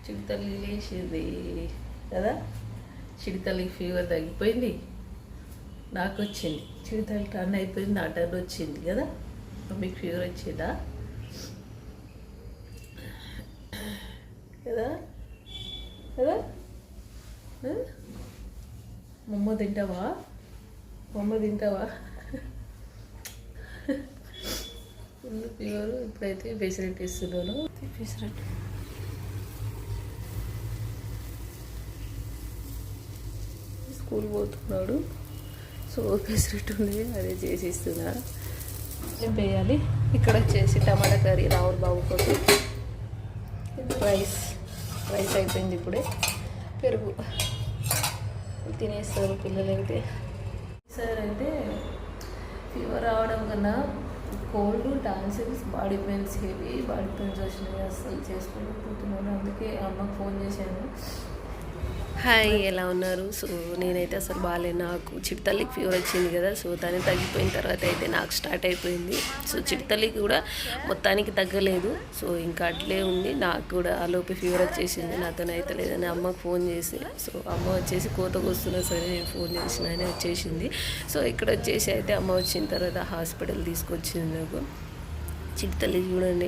చిడితల్లి లేచింది కదా. చిడితల్లికి ఫీవర్ తగ్గిపోయింది, నాకు వచ్చింది. చిడితల్లి టర్న్ అయిపోయింది, నా టర్న్ వచ్చింది కదా. మీకు ఫీవర్ వచ్చిందా కదా కదా. మమ్మ తింటావా, మమ్మ తింటావా. Full fever. ఇప్పుడైతే ఫెసిలిటీ ఇస్తున్నాను. ఫెసిలిటీ స్కూల్ పోతున్నాడు, సో ఫెసిలిటీ ఉంది, అదే చేసి ఇస్తున్నా. ఏం వేయాలి ఇక్కడ వచ్చేసి టమాటా కర్రీ రావుల్ బాబు కోసం. రైస్ అయిపోయింది ఇప్పుడే. పెరుగు తినేస్తారు పిల్లలైతే. సార్ అయితే ఫీవర్ రావడం కన్నా cold, tonsils, body pains, heavy body pains వచ్చినాయి. అసలు చేసుకోలేకపోతున్నాను. అందుకే అమ్మకు ఫోన్ చేశాను. హాయ్, ఎలా ఉన్నారు? సో నేనైతే అసలు బాగాలేదు. నాకు చిడితల్లికి ఫీవర్ వచ్చింది కదా, సో తను తగ్గిపోయిన తర్వాత అయితే నాకు స్టార్ట్ అయిపోయింది. సో చిడితల్లికి కూడా మొత్తానికి తగ్గలేదు, సో ఇంకా అట్లే ఉంది. నాకు కూడా ఆలోపు ఫీవర్ వచ్చేసింది, నాతో అయితే లేదని అమ్మకు ఫోన్ చేసి, సో అమ్మ వచ్చేసి కోతకు వస్తున్నా సరే నేను ఫోన్ చేసిన ఆయన వచ్చేసింది. సో ఇక్కడ వచ్చేసి అయితే అమ్మ వచ్చిన తర్వాత హాస్పిటల్ తీసుకొచ్చింది నాకు. చిడితల్లి చూడండి,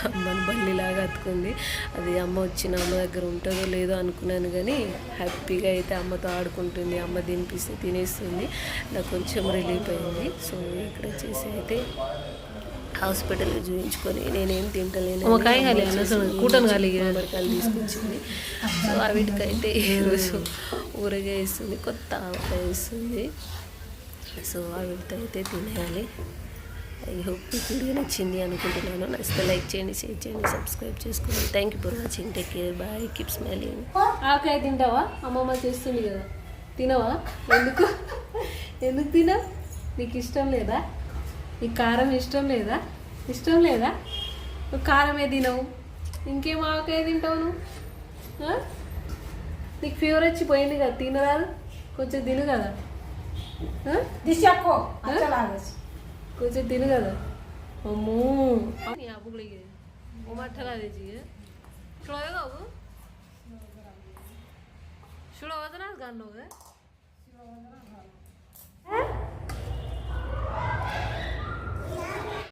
అమ్మని బల్లిలాగా అతుకుంది. అది అమ్మ వచ్చిన అమ్మ దగ్గర ఉంటుందో లేదో అనుకున్నాను, కానీ హ్యాపీగా అయితే అమ్మతో ఆడుకుంటుంది. అమ్మ తినిపిస్తే తినేస్తుంది. నాకు కొంచెం రిలీఫ్ అయింది. సో ఇక్కడ వచ్చేసి అయితే హాస్పిటల్లో చూపించుకొని నేనేం తింటలేను, మామిడికాయలు తీసుకొచ్చింది. సో వీటికైతే ఈరోజు ఊరగాయ ఇస్తుంది, కొత్త ఆవకాయ ఇస్తుంది. సో వీటితో అయితే తినేయాలి. ఐ హోప్ మీకు వీడియో నచ్చింది అనుకుంటున్నాను. నచ్చితే లైక్ చేయండి, షేర్ చేయండి, సబ్స్క్రైబ్ చేసుకోండి. Thank you for watching. Take care, bye, keep smiling. ఆకాయ తింటావా? అమ్మమ్మ చేస్తుంది కదా, తినవా? ఎందుకు తినవు? నీకు ఇష్టం లేదా? నీకు కారం ఇష్టం లేదా? నువ్వు కారమే తినవు, ఇంకేం ఆకాయ తింటావు నువ్వు? నీకు ఫీవర్ వచ్చి పోయింది కదా, తినరాదు? కొంచెం తిను కదా, కొంచెం తిను కదా. అమ్మో అప్పుడుకి మఠలా తెచ్చి చూడగా చూడవద్దు నాకు గన్ను